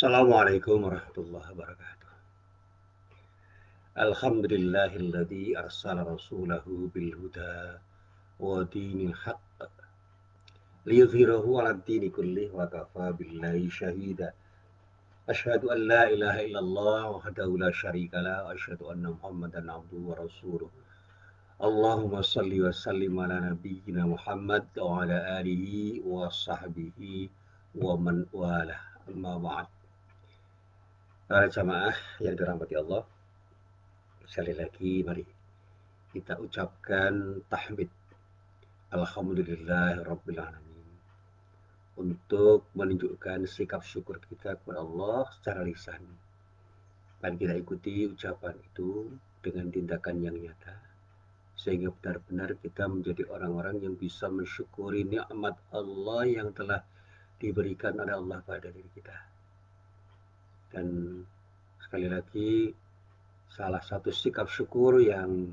Assalamualaikum warahmatullahi wabarakatuh. Alhamdulillahilladzi arsala rasulahu bil huda wa dinil haqq liyudhhirahu 'alad dini kullih wa kafa billahi shahida. Asyhadu an la ilaha illallah wahdahu la syarika lah wa asyhadu anna Muhammadan abduhu wa rasuluh. Allahumma shalli wa sallim ala nabiyyina Muhammad wa ala alihi wa sahbihi wa man walah. Amma ba'd. Para jamaah yang dirahmati Allah, sekali lagi mari kita ucapkan tahmid Alhamdulillahirabbil alamin untuk menunjukkan sikap syukur kita kepada Allah secara lisan, dan kita ikuti ucapan itu dengan tindakan yang nyata sehingga benar-benar kita menjadi orang-orang yang bisa mensyukuri nikmat Allah yang telah diberikan oleh Allah pada diri kita. Dan sekali lagi, salah satu sikap syukur yang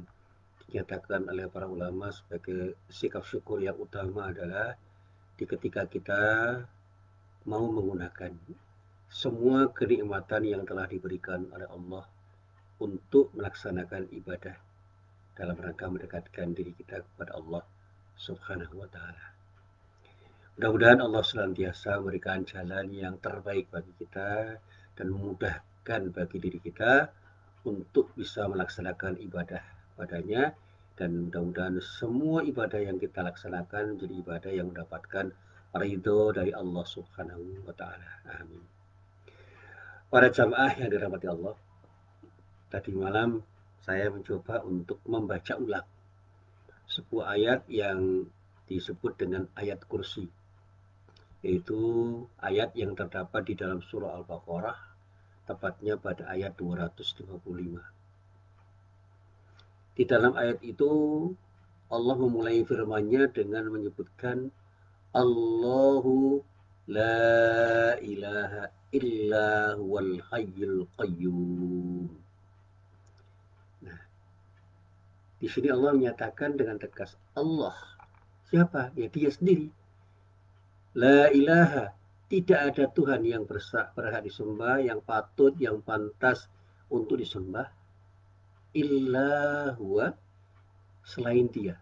dinyatakan oleh para ulama sebagai sikap syukur yang utama adalah ketika kita mau menggunakan semua kenikmatan yang telah diberikan oleh Allah untuk melaksanakan ibadah dalam rangka mendekatkan diri kita kepada Allah Subhanahu wa Ta'ala. Mudah-mudahan Allah senantiasa memberikan jalan yang terbaik bagi kita dan memudahkan bagi diri kita untuk bisa melaksanakan ibadah padanya, dan mudah-mudahan semua ibadah yang kita laksanakan menjadi ibadah yang mendapatkan ridho dari Allah Subhanahu wa Ta'ala. Amin. Para jamaah yang dirahmati Allah, tadi malam saya mencoba untuk membaca ulang sebuah ayat yang disebut dengan ayat kursi, yaitu ayat yang terdapat di dalam surah Al-Baqarah, tepatnya pada ayat 255. Di dalam ayat itu Allah memulai firman-Nya dengan menyebutkan Allahu la ilaha illa huwal hayyul qayyum. Nah, di sini Allah menyatakan dengan tegas Allah. Siapa? Ya Dia sendiri. La ilaha, tidak ada Tuhan yang berhak disembah, yang patut, yang pantas untuk disembah, illa huwa, selain Dia,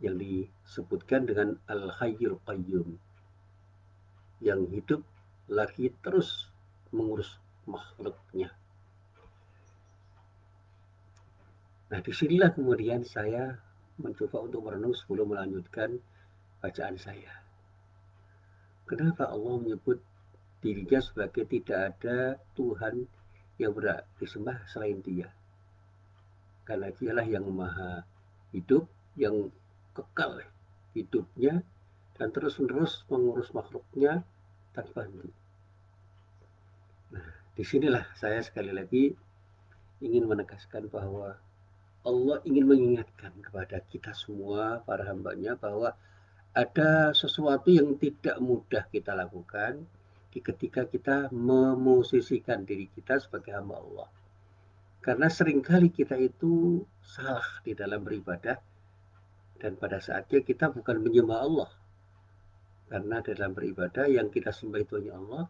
yang disebutkan dengan Al-Hayyul Qayyum, yang hidup lagi terus mengurus makhluknya. Nah, disinilah kemudian saya mencoba untuk merenung sebelum melanjutkan bacaan saya. Kenapa Allah menyebut dirinya sebagai tidak ada Tuhan yang berhak disembah selain Dia? Karena Dialah yang maha hidup, yang kekal hidupnya, dan terus-menerus mengurus makhluknya tanpa henti. Nah, disinilah saya sekali lagi ingin menegaskan bahwa Allah ingin mengingatkan kepada kita semua, para hamba-Nya, bahwa ada sesuatu yang tidak mudah kita lakukan ketika kita memosisikan diri kita sebagai hamba Allah. Karena seringkali kita itu salah di dalam beribadah, dan pada saatnya kita bukan menyembah Allah. Karena dalam beribadah yang kita sembah itu hanya Allah,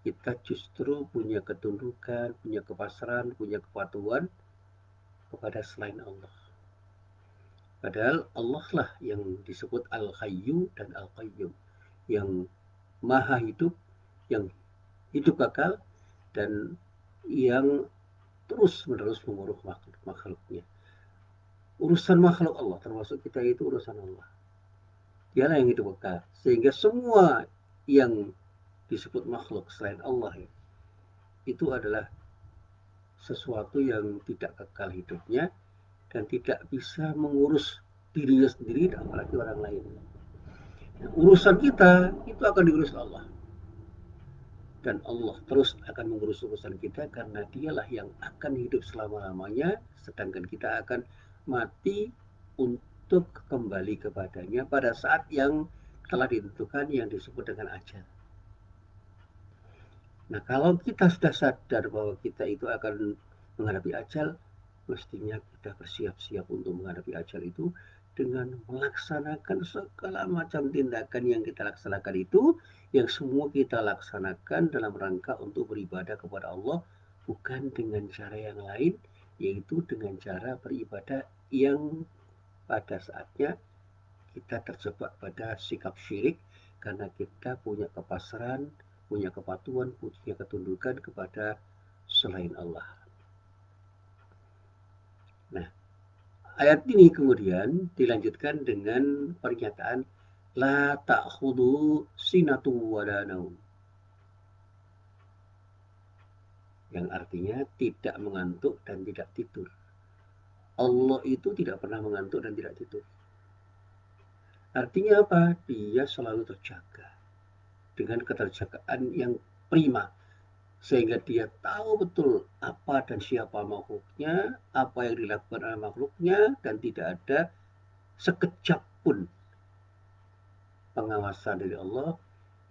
kita justru punya ketundukan, punya kepasrahan, punya kepatuhan kepada selain Allah. Padahal Allah lah yang disebut Al-Hayyu dan Al-Qayyum, yang maha hidup, yang hidup kekal, dan yang terus-menerus mengurus makhluknya. Urusan makhluk Allah, termasuk kita, itu urusan Allah. Dialah yang hidup kekal, sehingga semua yang disebut makhluk selain Allah itu adalah sesuatu yang tidak kekal hidupnya dan tidak bisa mengurus dirinya sendiri, apalagi orang lain. Nah, urusan kita itu akan diurus Allah, dan Allah terus akan mengurus urusan kita karena Dialah yang akan hidup selama-lamanya, sedangkan kita akan mati untuk kembali kepadanya pada saat yang telah ditentukan, yang disebut dengan ajal. Nah, kalau kita sudah sadar bahwa kita itu akan menghadapi ajal, mestinya kita bersiap-siap untuk menghadapi ajal itu dengan melaksanakan segala macam tindakan yang kita laksanakan itu, yang semua kita laksanakan dalam rangka untuk beribadah kepada Allah, bukan dengan cara yang lain, yaitu dengan cara beribadah yang pada saatnya kita terjebak pada sikap syirik karena kita punya kepasrahan, punya kepatuhan, punya ketundukan kepada selain Allah. Nah, ayat ini kemudian dilanjutkan dengan pernyataan la ta'khudhu sinatu wala naum, yang artinya tidak mengantuk dan tidak tidur. Allah itu tidak pernah mengantuk dan tidak tidur. Artinya apa? Dia selalu terjaga dengan keterjagaan yang prima, sehingga dia tahu betul apa dan siapa makhluknya, apa yang dilakukan oleh makhluknya, dan tidak ada sekejap pun pengawasan dari Allah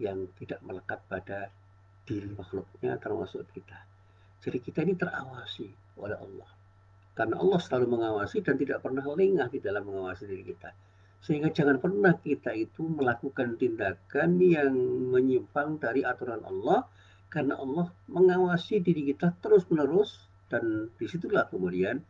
yang tidak melekat pada diri makhluknya termasuk kita. Jadi kita ini terawasi oleh Allah. Karena Allah selalu mengawasi dan tidak pernah lengah di dalam mengawasi diri kita. Sehingga jangan pernah kita itu melakukan tindakan yang menyimpang dari aturan Allah, karena Allah mengawasi diri kita terus-menerus, dan disitulah kemudian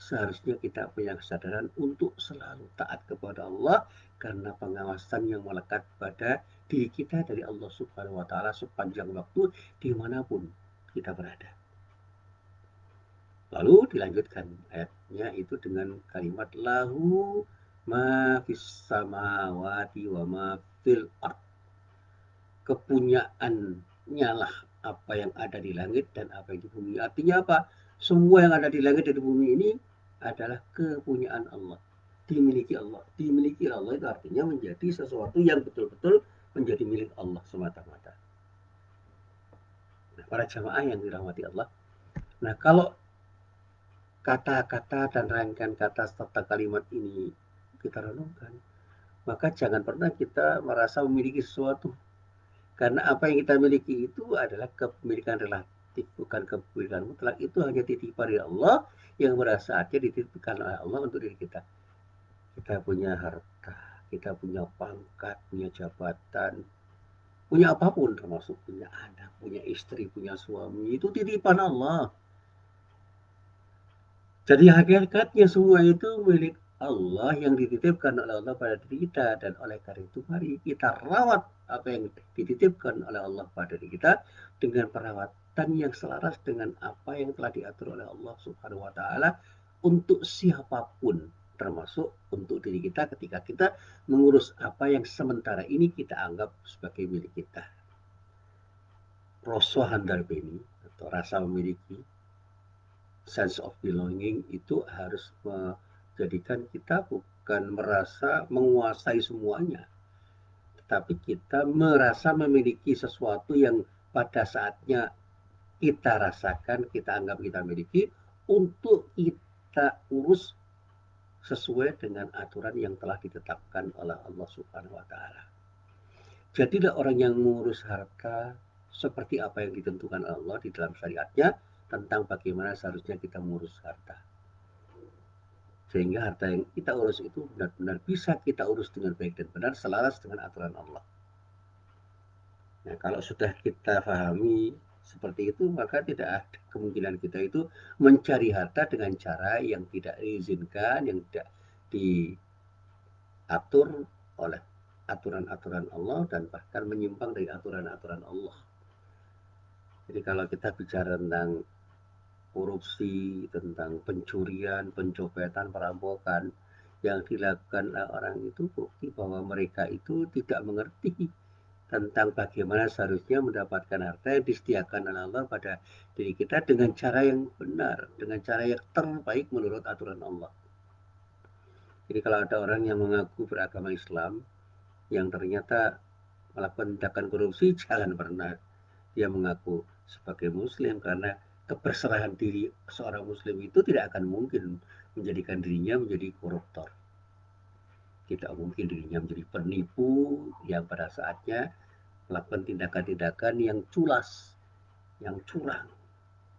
seharusnya kita punya kesadaran untuk selalu taat kepada Allah karena pengawasan yang melekat pada diri kita dari Allah Subhanahu wa taala sepanjang waktu dimanapun kita berada. Lalu dilanjutkan ayatnya itu dengan kalimat lahu ma fis samawati wa ma fil ard. Kepunyaannya lah apa yang ada di langit dan apa yang di bumi. Artinya apa? Semua yang ada di langit dan di bumi ini adalah kepunyaan Allah. Dimiliki Allah. Dimiliki Allah itu artinya menjadi sesuatu yang betul-betul menjadi milik Allah semata-mata. Nah, para jamaah yang dirahmati Allah. Nah, kalau kata-kata dan rangkaian kata serta kalimat ini kita renungkan, maka jangan pernah kita merasa memiliki sesuatu. Karena apa yang kita miliki itu adalah kepemilikan relatif, bukan kepemilikan mutlak. Itu hanya titipan dari Allah yang pada saatnya dititipkan oleh Allah untuk diri kita. Kita punya harta, kita punya pangkat, punya jabatan, punya apapun, termasuk punya anak, punya istri, punya suami, itu titipan Allah. Jadi hakikatnya semua itu milik Allah yang dititipkan oleh Allah pada diri kita, dan oleh karena itu mari kita rawat apa yang dititipkan oleh Allah pada diri kita dengan perawatan yang selaras dengan apa yang telah diatur oleh Allah Subhanahu wa taala untuk siapapun, termasuk untuk diri kita ketika kita mengurus apa yang sementara ini kita anggap sebagai milik kita. Rosohan darbeni atau rasa memiliki, sense of belonging, itu harus menjadikan kita bukan merasa menguasai semuanya, tetapi kita merasa memiliki sesuatu yang pada saatnya kita rasakan, kita anggap kita miliki, untuk kita urus sesuai dengan aturan yang telah ditetapkan oleh Allah Subhanahu wa taala. Jadilah orang yang mengurus harta seperti apa yang ditentukan Allah di dalam syariatnya tentang bagaimana seharusnya kita mengurus harta. Sehingga harta yang kita urus itu benar-benar bisa kita urus dengan baik dan benar selaras dengan aturan Allah. Nah, kalau sudah kita pahami seperti itu, maka tidak ada kemungkinan kita itu mencari harta dengan cara yang tidak diizinkan, yang tidak diatur oleh aturan-aturan Allah, dan bahkan menyimpang dari aturan-aturan Allah. Jadi kalau kita bicara tentang korupsi, tentang pencurian, pencopetan, perampokan yang dilakukan oleh orang itu, bukti bahwa mereka itu tidak mengerti tentang bagaimana seharusnya mendapatkan harta yang disediakan oleh Allah pada diri kita dengan cara yang benar, dengan cara yang terbaik menurut aturan Allah. Jadi kalau ada orang yang mengaku beragama Islam yang ternyata melakukan tindakan korupsi, jangan pernah dia mengaku sebagai muslim, karena keberserahan diri seorang muslim itu tidak akan mungkin menjadikan dirinya menjadi koruptor. Tidak mungkin dirinya menjadi penipu yang pada saatnya melakukan tindakan-tindakan yang culas, yang curang.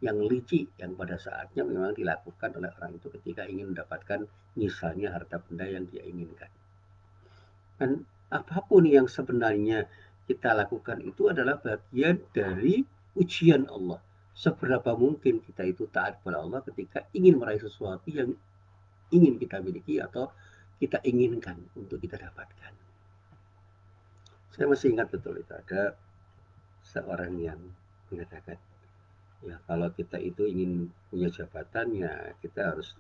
yang licik yang pada saatnya memang dilakukan oleh orang itu ketika ingin mendapatkan misalnya harta benda yang dia inginkan. Dan apapun yang sebenarnya kita lakukan itu adalah bagian dari ujian Allah. Seberapa mungkin kita itu taat kepada Allah ketika ingin meraih sesuatu yang ingin kita miliki atau kita inginkan untuk kita dapatkan. Saya masih ingat betul itu ada seorang yang mengatakan, ya kalau kita itu ingin punya jabatan ya kita harus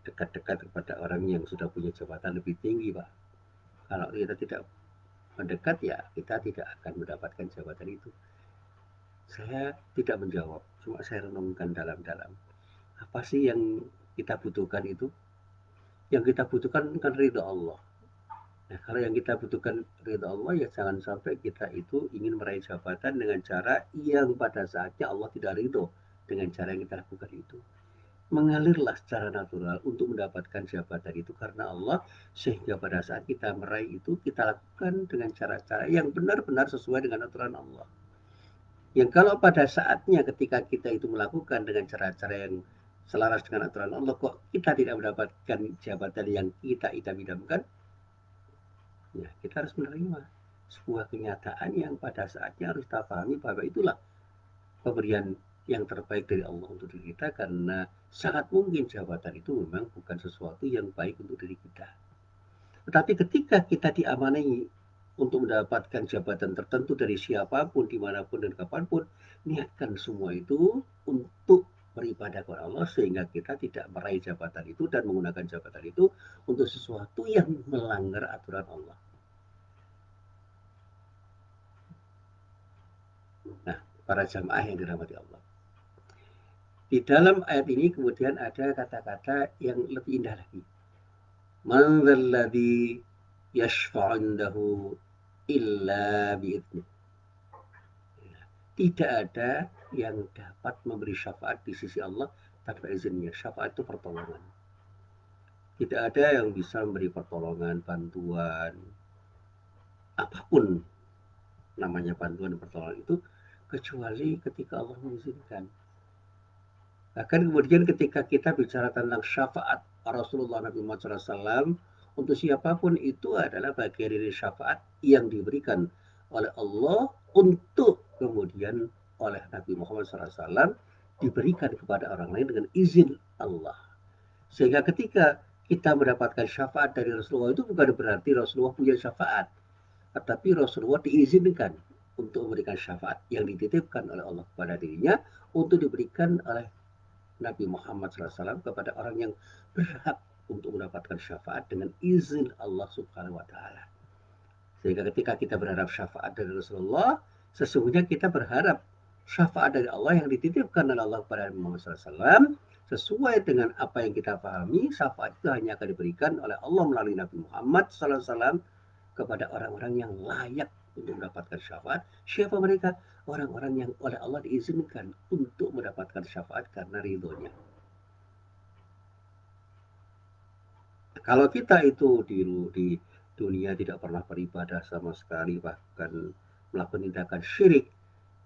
dekat-dekat kepada orang yang sudah punya jabatan lebih tinggi, Pak. Kalau kita tidak mendekat ya kita tidak akan mendapatkan jabatan itu. Saya tidak menjawab, cuma saya renungkan dalam-dalam. Apa sih yang kita butuhkan itu? Yang kita butuhkan kan ridho Allah. Nah, kalau yang kita butuhkan ridho Allah ya jangan sampai kita itu ingin meraih jabatan dengan cara yang pada saatnya Allah tidak ridho dengan cara yang kita lakukan itu. Mengalirlah secara natural untuk mendapatkan jabatan itu karena Allah, sehingga pada saat kita meraih itu kita lakukan dengan cara-cara yang benar-benar sesuai dengan aturan Allah. Yang kalau pada saatnya ketika kita itu melakukan dengan cara-cara yang selaras dengan aturan Allah kok kita tidak mendapatkan jabatan yang kita idam-idamkan, ya kita harus menerima sebuah kenyataan yang pada saatnya harus kita pahami bahwa itulah pemberian yang terbaik dari Allah untuk diri kita karena sangat mungkin jabatan itu memang bukan sesuatu yang baik untuk diri kita. Tetapi ketika kita diamanai untuk mendapatkan jabatan tertentu dari siapapun, dimanapun dan kapanpun, niatkan semua itu untuk beribadah kepada Allah sehingga kita tidak meraih jabatan itu dan menggunakan jabatan itu untuk sesuatu yang melanggar aturan Allah. Nah, para jamaah yang dirahmati Allah. Di dalam ayat ini kemudian ada kata-kata yang lebih indah lagi. Man dzalladzi yashfa'u indahu illa bi'idnih. Tidak ada yang dapat memberi syafaat di sisi Allah tanpa izinnya. Syafaat itu pertolongan. Tidak ada yang bisa memberi pertolongan, bantuan, apapun namanya bantuan dan pertolongan itu kecuali ketika Allah mengizinkan. Bahkan kemudian ketika kita bicara tentang syafaat Rasulullah Nabi Muhammad SAW, untuk siapapun itu adalah bagian dari syafaat yang diberikan oleh Allah untuk kemudian oleh Nabi Muhammad SAW diberikan kepada orang lain dengan izin Allah. Sehingga ketika kita mendapatkan syafaat dari Rasulullah itu bukan berarti Rasulullah punya syafaat, tetapi Rasulullah diizinkan untuk memberikan syafaat yang dititipkan oleh Allah kepada dirinya untuk diberikan oleh Nabi Muhammad SAW kepada orang yang berhak untuk mendapatkan syafaat dengan izin Allah Subhanahu wa Ta'ala. Sehingga ketika kita berharap syafaat dari Rasulullah, sesungguhnya kita berharap syafaat dari Allah yang dititipkan oleh Allah kepada Nabi Muhammad SAW sesuai dengan apa yang kita pahami. Syafaat itu hanya akan diberikan oleh Allah melalui Nabi Muhammad SAW kepada orang-orang yang layak untuk mendapatkan syafaat. Siapa mereka? Orang-orang yang oleh Allah diizinkan untuk mendapatkan syafaat karena ridhonya. Kalau kita itu di dunia tidak pernah beribadah sama sekali, bahkan melakukan tindakan syirik,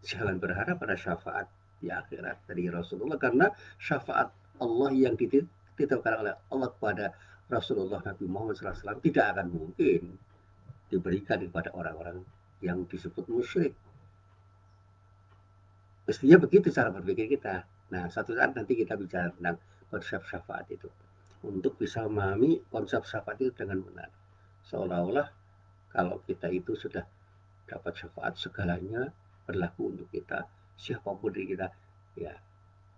jangan berharap pada syafaat di akhirat dari Rasulullah, karena syafaat Allah yang dititipkan oleh Allah kepada Rasulullah Nabi Muhammad SAW tidak akan mungkin diberikan kepada orang-orang yang disebut musyrik. Mestinya begitu cara berpikir kita. Nah, satu saat nanti kita bicara tentang konsep syafaat itu. Untuk bisa memahami konsep syafaat itu dengan benar. Seolah-olah kalau kita itu sudah dapat syafaat, segalanya berlaku untuk kita, siapapun dari kita. Ya,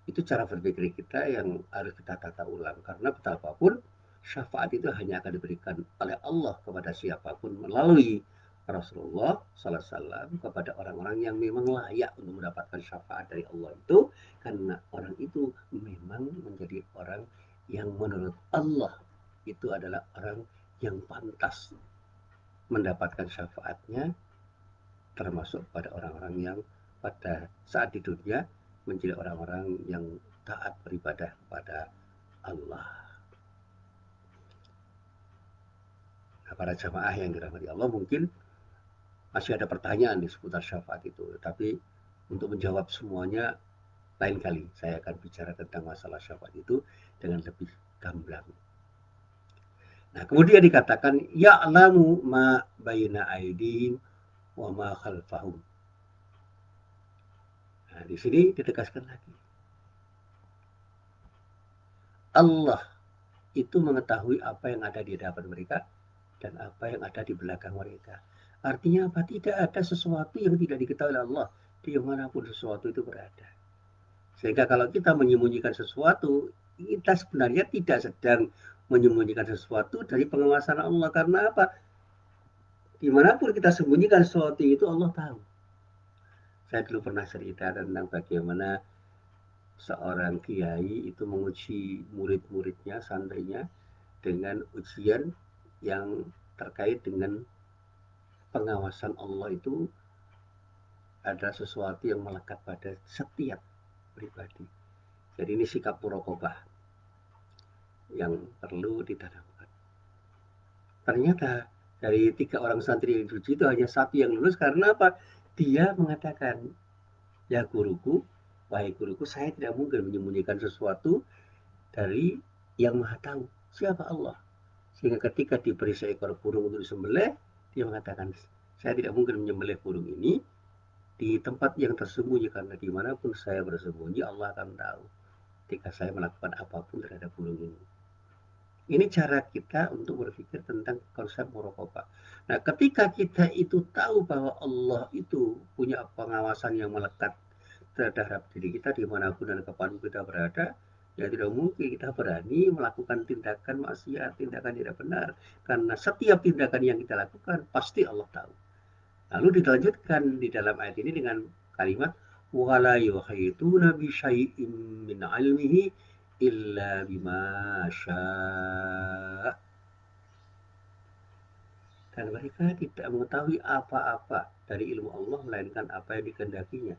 itu cara berpikir kita yang harus kita tata ulang. Karena betapapun syafaat itu hanya akan diberikan oleh Allah kepada siapapun melalui Rasulullah SAW kepada orang-orang yang memang layak untuk mendapatkan syafaat dari Allah itu, karena orang itu memang menjadi orang yang menurut Allah itu adalah orang yang pantas mendapatkan syafaatnya, termasuk pada orang-orang yang pada saat di dunia menjadi orang-orang yang taat beribadah kepada Allah. Nah, para jamaah yang dirahmati Allah, mungkin masih ada pertanyaan di seputar syafaat itu, tapi untuk menjawab semuanya Lain kali saya akan bicara tentang masalah syafaat itu dengan lebih gamblang. Nah, kemudian dikatakan ya'lamu ma baina aydihim wa ma khalfahum. Nah, di sini ditegaskan lagi. Allah itu mengetahui apa yang ada di hadapan mereka dan apa yang ada di belakang mereka. Artinya apa? Tidak ada sesuatu yang tidak diketahui oleh Allah dimanapun sesuatu itu berada. Sehingga kalau kita menyembunyikan sesuatu, kita sebenarnya tidak sedang menyembunyikan sesuatu dari pengawasan Allah. Karena apa? Dimanapun kita sembunyikan sesuatu itu Allah tahu. Saya dulu pernah cerita tentang bagaimana seorang kiai itu menguji murid-muridnya, santrinya, dengan ujian yang terkait dengan pengawasan Allah itu adalah sesuatu yang melekat pada setiap pribadi. Jadi ini sikap muraqabah yang perlu ditanamkan. Ternyata dari 3 orang santri yang diuji itu hanya 1 yang lulus karena apa? Dia mengatakan, ya guruku, wahai guruku, saya tidak mungkin menyembunyikan sesuatu dari yang maha tahu. Siapa Allah? Sehingga ketika diberi seekor burung untuk disembelih, dia mengatakan, saya tidak mungkin menyembelih burung ini di tempat yang tersembunyi karena dimanapun saya bersembunyi Allah akan tahu ketika saya melakukan apapun terhadap burung ini. Ini cara kita untuk berpikir tentang konsep muraqabah. Nah, ketika kita itu tahu bahwa Allah itu punya pengawasan yang melekat terhadap diri kita dimanapun dan kapanpun kita berada, ya tidak mungkin kita berani melakukan tindakan maksiat, tindakan tidak benar. Karena setiap tindakan yang kita lakukan pasti Allah tahu. Lalu dilanjutkan di dalam ayat ini dengan kalimat wala yuhituna bi syai'in min 'ilmihi illa bima syaa. Dan mereka tidak mengetahui apa-apa dari ilmu Allah melainkan apa yang dikehendakinya.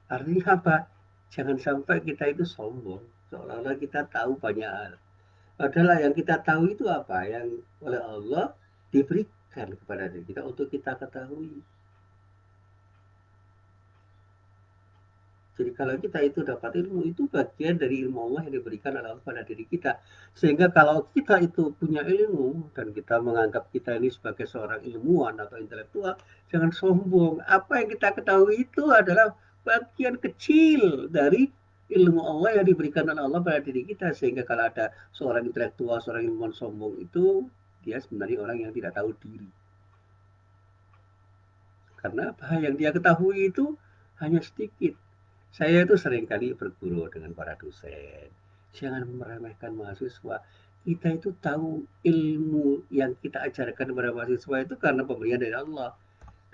Artinya apa? Jangan sampai kita itu sombong, seolah-olah kita tahu banyak hal. Padahal yang kita tahu itu apa? Yang oleh Allah diberikan kepada diri kita untuk kita ketahui. Jadi kalau kita itu dapat ilmu, itu bagian dari ilmu Allah yang diberikan oleh Allah pada diri kita. Sehingga kalau kita itu punya ilmu dan kita menganggap kita ini sebagai seorang ilmuwan atau intelektual, jangan sombong. Apa yang kita ketahui itu adalah bagian kecil dari ilmu Allah yang diberikan oleh Allah pada diri kita. Sehingga kalau ada seorang intelektual, seorang ilmuwan sombong itu, dia sebenarnya orang yang tidak tahu diri. Karena apa yang dia ketahui itu hanya sedikit. Saya itu seringkali berguru dengan para dosen. Jangan meremehkan mahasiswa. Kita itu tahu ilmu yang kita ajarkan kepada mahasiswa itu karena pemberian dari Allah.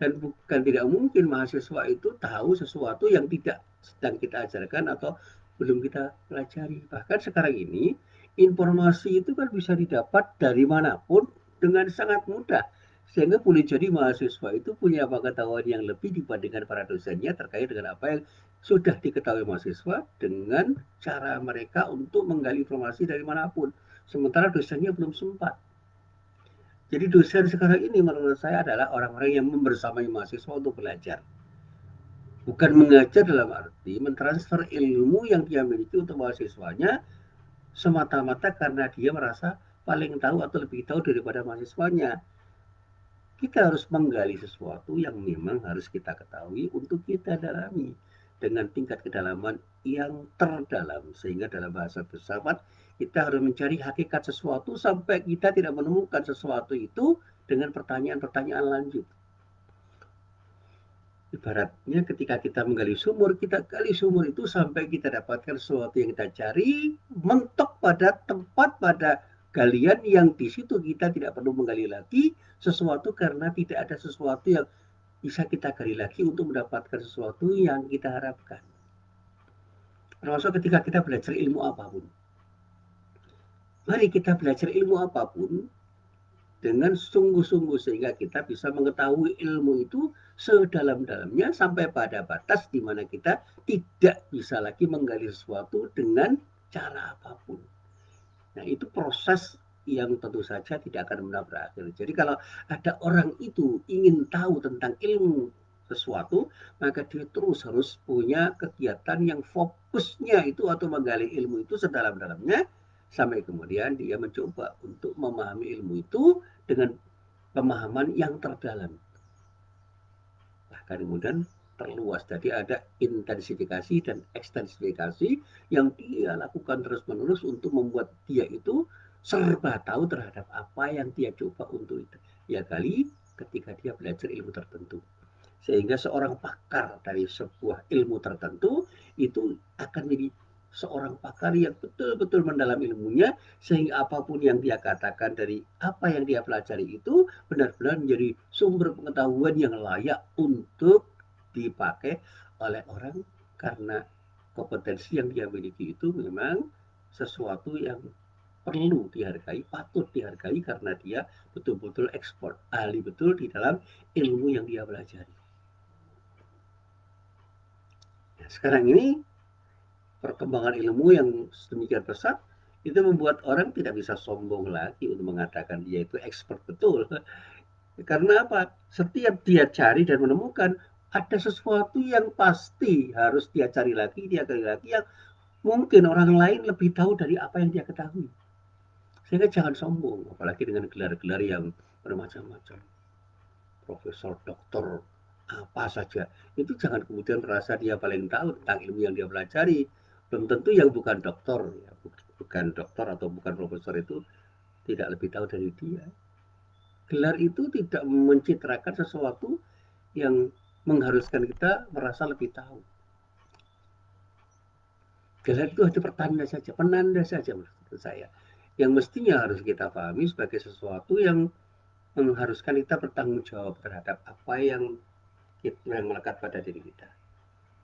Dan bukan tidak mungkin mahasiswa itu tahu sesuatu yang tidak sedang kita ajarkan atau belum kita pelajari. Bahkan sekarang ini informasi itu kan bisa didapat dari manapun dengan sangat mudah. Sehingga boleh jadi mahasiswa itu punya pengetahuan yang lebih dibandingkan para dosennya terkait dengan apa yang sudah diketahui mahasiswa dengan cara mereka untuk menggali informasi dari manapun. Sementara dosennya belum sempat. Jadi dosen sekarang ini menurut saya adalah orang-orang yang membersamai mahasiswa untuk belajar. Bukan mengajar dalam arti mentransfer ilmu yang dia miliki untuk mahasiswanya semata-mata karena dia merasa paling tahu atau lebih tahu daripada mahasiswanya. Kita harus menggali sesuatu yang memang harus kita ketahui untuk kita dalami dengan tingkat kedalaman yang terdalam. Sehingga dalam bahasa filsafat kita harus mencari hakikat sesuatu sampai kita tidak menemukan sesuatu itu dengan pertanyaan-pertanyaan lanjut. Ibaratnya ketika kita menggali sumur, kita gali sumur itu sampai kita dapatkan sesuatu yang kita cari, mentok pada tempat, pada galian yang di situ kita tidak perlu menggali lagi sesuatu karena tidak ada sesuatu yang bisa kita gali lagi untuk mendapatkan sesuatu yang kita harapkan. Termasuk ketika kita belajar ilmu apapun. Mari kita belajar ilmu apapun dengan sungguh-sungguh sehingga kita bisa mengetahui ilmu itu sedalam-dalamnya sampai pada batas di mana kita tidak bisa lagi menggali sesuatu dengan cara apapun. Nah, itu proses yang tentu saja tidak akan pernah berakhir. Jadi kalau ada orang itu ingin tahu tentang ilmu sesuatu, maka dia terus harus punya kegiatan yang fokusnya itu atau menggali ilmu itu sedalam-dalamnya sampai kemudian dia mencoba untuk memahami ilmu itu dengan pemahaman yang terdalam. Bahkan kemudian terluas. Jadi ada intensifikasi dan ekstensifikasi yang dia lakukan terus-menerus untuk membuat dia itu serba tahu terhadap apa yang dia coba untuk dia gali ketika dia belajar ilmu tertentu. Sehingga seorang pakar dari sebuah ilmu tertentu itu akan menjadi seorang pakar yang betul-betul mendalam ilmunya, sehingga apapun yang dia katakan dari apa yang dia pelajari itu benar-benar menjadi sumber pengetahuan yang layak untuk dipakai oleh orang, karena kompetensi yang dia miliki itu memang sesuatu yang perlu dihargai, patut dihargai karena dia betul-betul ekspor, ahli betul di dalam ilmu yang dia pelajari. Nah, sekarang ini perkembangan ilmu yang sedemikian pesat itu membuat orang tidak bisa sombong lagi untuk mengatakan dia itu expert betul. Karena apa? Setiap dia cari dan menemukan ada sesuatu yang pasti harus dia cari lagi yang mungkin orang lain lebih tahu dari apa yang dia ketahui. Sehingga jangan sombong, apalagi dengan gelar-gelar yang bermacam-macam. Profesor, doktor, apa saja. Itu jangan kemudian merasa dia paling tahu tentang ilmu yang dia pelajari. Belum tentu yang bukan doktor, ya, bukan doktor atau bukan profesor itu tidak lebih tahu dari dia. Gelar itu tidak mencitrakan sesuatu yang mengharuskan kita merasa lebih tahu. Gelar itu hanya pertanda saja, penanda saja menurut saya. Yang mestinya harus kita pahami sebagai sesuatu yang mengharuskan kita bertanggung jawab terhadap apa yang melekat pada diri kita.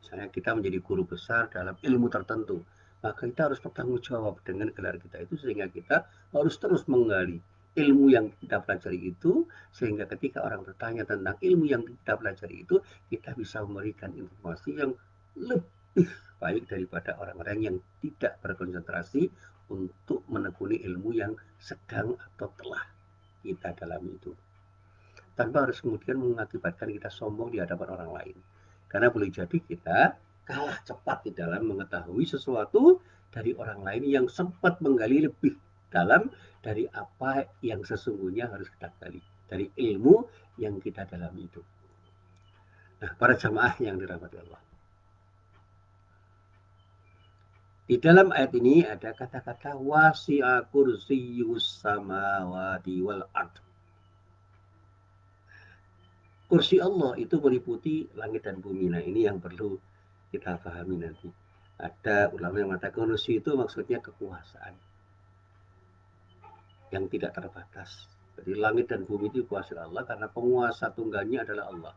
Misalnya kita menjadi guru besar dalam ilmu tertentu, maka kita harus bertanggung jawab dengan gelar kita itu, sehingga kita harus terus menggali ilmu yang kita pelajari itu, sehingga ketika orang bertanya tentang ilmu yang kita pelajari itu, kita bisa memberikan informasi yang lebih baik daripada orang-orang yang tidak berkonsentrasi untuk menekuni ilmu yang sedang atau telah kita dalami itu, tanpa harus kemudian mengakibatkan kita sombong di hadapan orang lain. Karena boleh jadi kita kalah cepat di dalam mengetahui sesuatu dari orang lain yang sempat menggali lebih dalam dari apa yang sesungguhnya harus kita gali, dari ilmu yang kita dalami itu. Nah, para jamaah yang dirahmati Allah, di dalam ayat ini ada kata-kata wasi'a kursiyus samawati wal ard. Kursi Allah itu meliputi langit dan bumi. Nah, ini yang perlu kita pahami nanti. Ada ulama yang mengatakan kursi itu maksudnya kekuasaan yang tidak terbatas. Jadi langit dan bumi itu dikuasai Allah karena penguasa tunggalnya adalah Allah.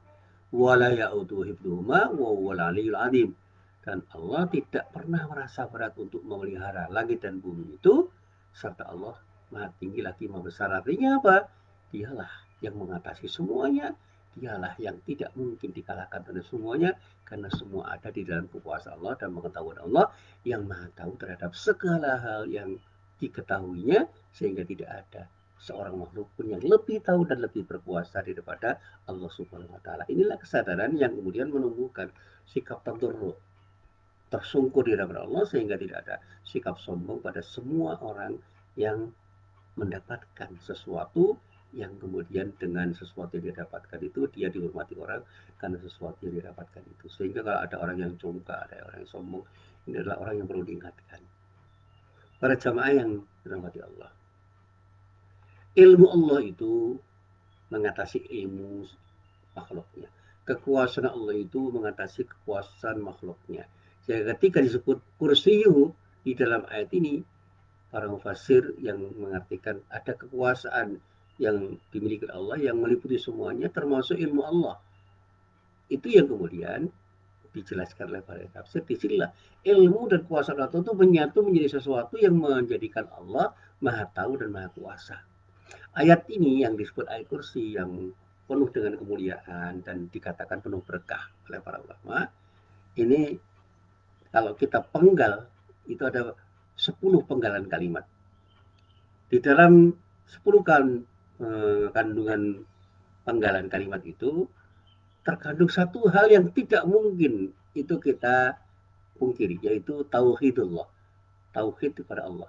Wala ya'udu hibduhuma wa huwal aliyyul azim. Dan Allah tidak pernah merasa berat untuk memelihara langit dan bumi itu, serta Allah Maha tinggi lagi, Maha besar. Artinya apa? Dialah yang mengatasi semuanya, dialah yang tidak mungkin dikalahkan oleh semuanya, karena semua ada di dalam kekuasaan Allah dan pengetahuan Allah yang Maha tahu terhadap segala hal yang diketahuinya, sehingga tidak ada seorang makhluk pun yang lebih tahu dan lebih berkuasa daripada Allah Subhanahu wa taala. Inilah kesadaran yang kemudian menumbuhkan sikap tadarruk, tersungkur di hadapan Allah, sehingga tidak ada sikap sombong pada semua orang yang mendapatkan sesuatu, yang kemudian dengan sesuatu yang didapatkan itu dia dihormati orang karena sesuatu yang didapatkan itu. Sehingga kalau ada orang yang congkak, ada orang yang sombong, ini adalah orang yang perlu diingatkan. Para jamaah yang dirahmati Allah, ilmu Allah itu mengatasi ilmu makhluknya. Kekuasaan Allah itu mengatasi kekuasaan makhluknya. Jadi ketika disebut kursiyu di dalam ayat ini, para mufassir yang mengartikan ada kekuasaan yang dimiliki Allah yang meliputi semuanya termasuk ilmu Allah. Itu yang kemudian dijelaskan oleh para tafsir. Disinilah ilmu dan kuasa Allah itu menyatu menjadi sesuatu yang menjadikan Allah Maha Tahu dan Maha Kuasa. Ayat ini yang disebut ayat kursi, yang penuh dengan kemuliaan dan dikatakan penuh berkah oleh para ulama, ini kalau kita penggal itu ada 10 penggalan kalimat. Di dalam 10 kandungan penggalan kalimat itu terkandung satu hal yang tidak mungkin itu kita pungkiri, yaitu tauhidullah, tauhid kepada Allah,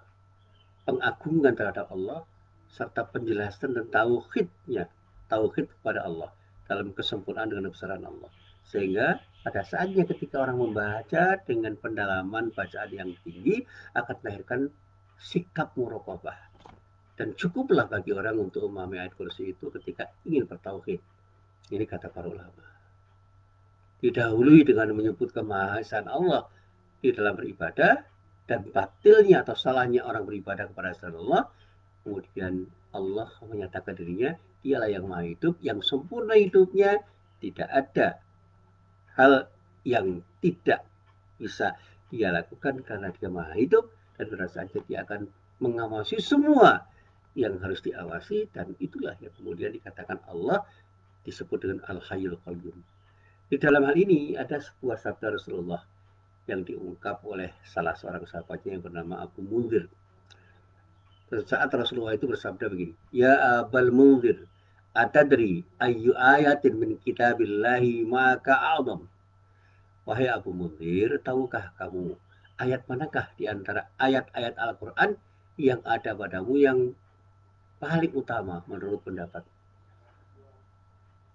pengagungan terhadap Allah, serta penjelasan dan tauhidnya, tauhid kepada Allah dalam kesempurnaan dengan kebesaran Allah. Sehingga pada saatnya ketika orang membaca dengan pendalaman bacaan yang tinggi akan melahirkan sikap muraqabah. Dan cukuplah bagi orang untuk memahami ayat kursi itu ketika ingin bertauhid. Ini kata para ulama. Didahului dengan menyebut kemahaesaan Allah di dalam beribadah dan batilnya atau salahnya orang beribadah kepada selain Allah. Kemudian Allah menyatakan dirinya, dialah yang maha hidup, yang sempurna hidupnya, tidak ada hal yang tidak bisa dia lakukan karena dia maha hidup, dan pada saatnya dia akan mengawasi semua yang harus diawasi, dan itulah yang kemudian dikatakan Allah disebut dengan Al-Hayyul Qayyum. Di dalam hal ini ada sebuah sabda Rasulullah yang diungkap oleh salah seorang sahabatnya yang bernama Abu Munzir. Saat Rasulullah itu bersabda begini, Ya Abal Munzir, atadri ayyu ayatin min kitabillahi maka a'zam. Wahai Abu Munzir, tahukah kamu ayat manakah di antara ayat-ayat Al-Quran yang ada padamu yang paling utama menurut pendapat?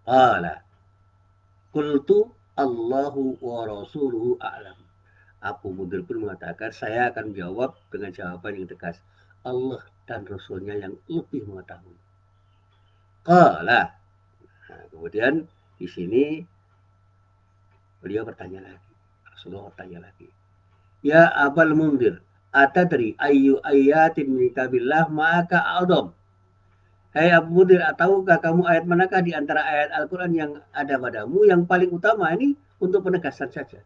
Qala qultu Allahu wa rasuluhu a'lam. Abu Munzir pun mengatakan, saya akan menjawab dengan jawaban yang tegas. Allah dan Rasulnya yang lebih mengetahui. Qala. Nah, kemudian di sini beliau bertanya lagi. Rasulullah bertanya lagi. Ya Abal Munzir, atadri ayyu ayatin min kitabillah maka a'dham. Hai Abu Munzir, tahukah kamu ayat manakah di antara ayat Al-Quran yang ada padamu yang paling utama? Ini untuk penegasan saja.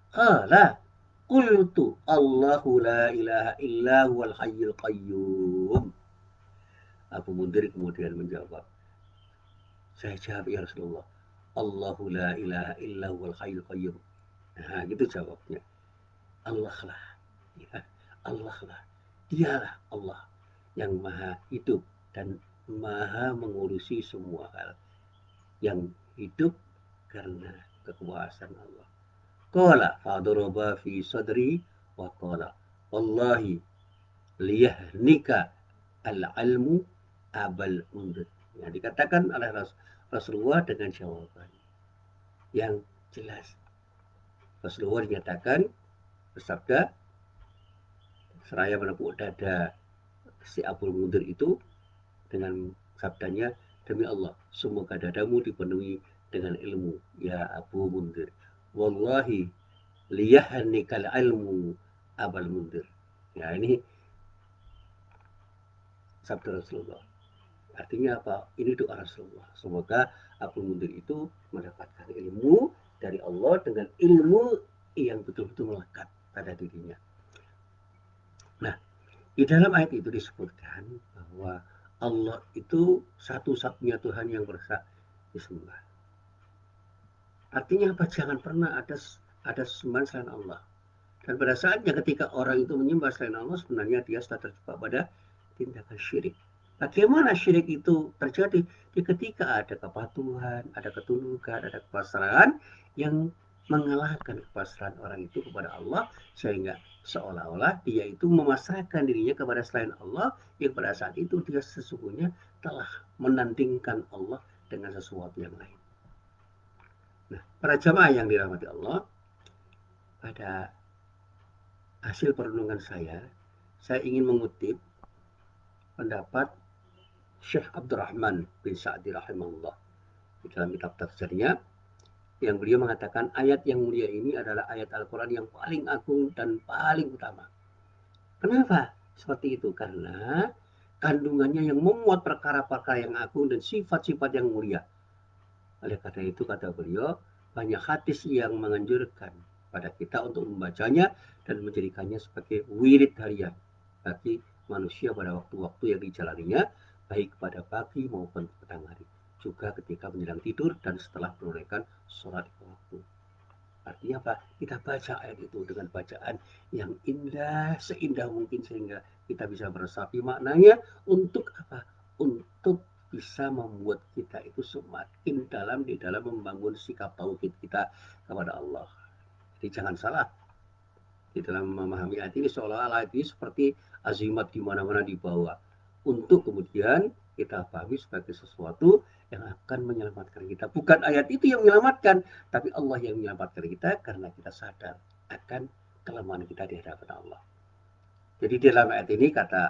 Qala qultu Allahu la ilaha illa huwal hayyul qayyum. Abu Munzir kemudian menjawab, saya jawab ya Rasulullah, Allahu la ilaha illa huwal hayyul qayyum. Nah, gitu jawabnya. Allah lah, ya, Allah lah, dialah Allah yang maha hidup dan maha mengurusi semua hal, yang hidup karena kekuasaan Allah. Qala fadoroba fi sadri wa qala wallahi liyahnika al-ilmu abal mundir. Ya, dikatakan oleh Rasulullah dengan jawaban yang jelas. Rasulullah dinyatakan bersabda, seraya menepuk dada si Abul Mundir itu dengan sabdanya, demi Allah, semoga dadamu dipenuhi dengan ilmu, ya Abu Mundir. Wallahi liyahanikal ilmu Abul Mundir. Ya, ini sabda Rasulullah. Artinya apa? Ini doa Rasulullah. Semoga Abu Mundir itu mendapatkan ilmu dari Allah dengan ilmu yang betul-betul melekat pada dirinya. Nah, di dalam ayat itu disebutkan bahwa Allah itu satu-satunya Tuhan yang berhak disembah. Artinya apa? Jangan pernah ada sembahan selain Allah. Dan pada saatnya ketika orang itu menyembah selain Allah, sebenarnya dia sudah terjebak pada tindakan syirik. Bagaimana syirik itu terjadi? Ketika ada kepatuhan, ada ketundukan, ada kepasrahan yang mengalahkan kepasrahan orang itu kepada Allah, sehingga seolah-olah dia itu memasrahkan dirinya kepada selain Allah, yang pada saat itu dia sesungguhnya telah menandingkan Allah dengan sesuatu yang lain. Nah, para jamaah yang dirahmati Allah, pada hasil perenungan saya ingin mengutip pendapat Syekh Abdurrahman bin Sa'di rahimahullah di dalam kitab tafsirnya, yang beliau mengatakan ayat yang mulia ini adalah ayat Al-Quran yang paling agung dan paling utama. Kenapa seperti itu? Karena kandungannya yang memuat perkara-perkara yang agung dan sifat-sifat yang mulia. Oleh karena itu kata beliau, banyak hadis yang menganjurkan pada kita untuk membacanya dan menjadikannya sebagai wirid harian bagi manusia pada waktu-waktu yang dijalaninya, baik pada pagi maupun petang hari, juga ketika menjelang tidur dan setelah menunaikan sholat waktu. Artinya apa? Kita baca ayat itu dengan bacaan yang indah, seindah mungkin, sehingga kita bisa meresapi maknanya untuk apa? Untuk bisa membuat kita itu semakin dalam di dalam membangun sikap tauhid kita kepada Allah. Jadi jangan salah di dalam memahami ayat ini, seolah-olah ayat ini seperti azimat di mana-mana dibawa untuk kemudian kita pahami sebagai sesuatu yang akan menyelamatkan kita. Bukan ayat itu yang menyelamatkan, tapi Allah yang menyelamatkan kita karena kita sadar akan kelemahan kita di hadapan Allah. Jadi dalam ayat ini kata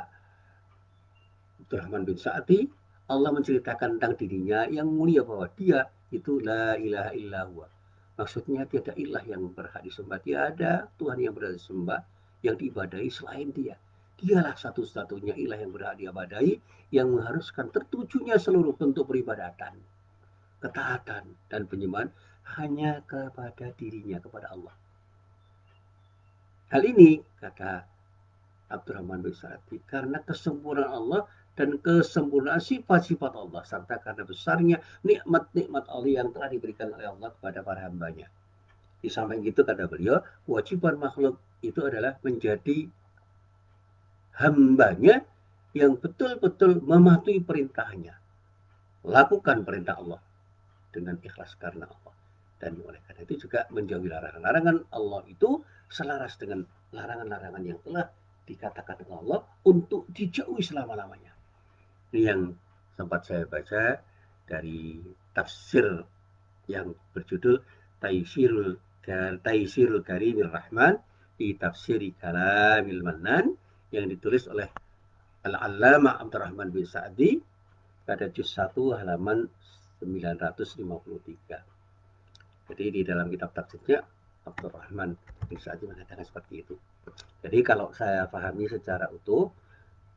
Abdurrahman bin Sa'di, Allah menceritakan tentang dirinya yang mulia bahwa dia itu la ilaha illallah. Maksudnya tiada ilah yang berhak disembah, tiada Tuhan yang berhak disembah, yang diibadahi selain dia. Dialah satu-satunya ilah yang berhak diibadahi, yang mengharuskan tertujunya seluruh bentuk peribadatan, ketaatan, dan penyembahan hanya kepada dirinya, kepada Allah. Hal ini, kata Abdurrahman bin Sa'di, karena kesempurnaan Allah dan kesempurnaan sifat-sifat Allah, serta karena besarnya nikmat-nikmat Allah yang telah diberikan oleh Allah kepada para hambanya. Di samping itu, kata beliau, kewajiban makhluk itu adalah menjadi hambanya yang betul-betul mematuhi perintahnya, lakukan perintah Allah dengan ikhlas karena Allah. Dan oleh karena itu juga menjauhi larangan-larangan Allah itu selaras dengan larangan-larangan yang telah dikatakan oleh Allah untuk dijauhi selama-lamanya. Ini yang sempat saya baca dari tafsir yang berjudul Taisirul Karimir Rahman di Tafsiri Kalamil Mannan yang ditulis oleh Al-Allamah Abdurrahman bin Sa'di pada juz 1 halaman 953. Jadi di dalam kitab tafsirnya Abdurrahman bin Sa'di mengatakan seperti itu. Jadi kalau saya pahami secara utuh,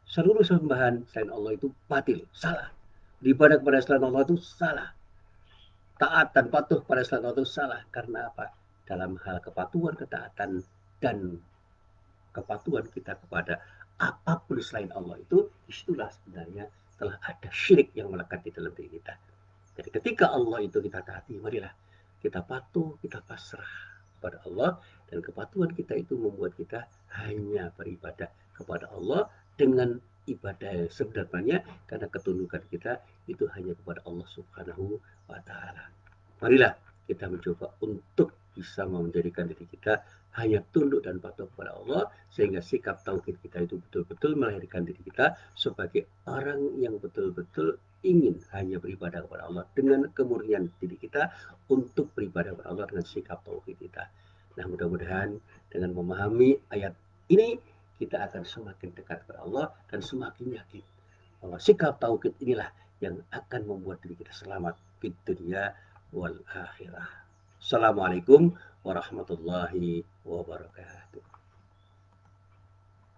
seluruh sembahan selain Allah itu batil, salah. Beribadah kepada selain Allah itu salah. Taat dan patuh pada selain Allah itu salah. Karena apa? Dalam hal kepatuhan, ketaatan, dan kepatuhan kita kepada apapun selain Allah itu, disitulah sebenarnya telah ada syirik yang melekat di dalam diri kita. Jadi ketika Allah itu kita taati, marilah kita patuh, kita pasrah kepada Allah, dan kepatuhan kita itu membuat kita hanya beribadah kepada Allah dengan ibadah yang sebenarnya, karena ketundukan kita itu hanya kepada Allah Subhanahu wa Ta'ala. Marilah kita mencoba untuk bisa menjadikan diri kita hanya tunduk dan patuh kepada Allah, sehingga sikap tauhid kita itu betul-betul melahirkan diri kita sebagai orang yang betul-betul ingin hanya beribadah kepada Allah dengan kemurnian diri kita untuk beribadah kepada Allah dengan sikap tauhid kita. Nah, mudah-mudahan dengan memahami ayat ini kita akan semakin dekat kepada Allah dan semakin yakin bahwa sikap tauhid inilah yang akan membuat diri kita selamat di dunia wal akhirah. Assalamualaikum warahmatullahi wabarakatuh.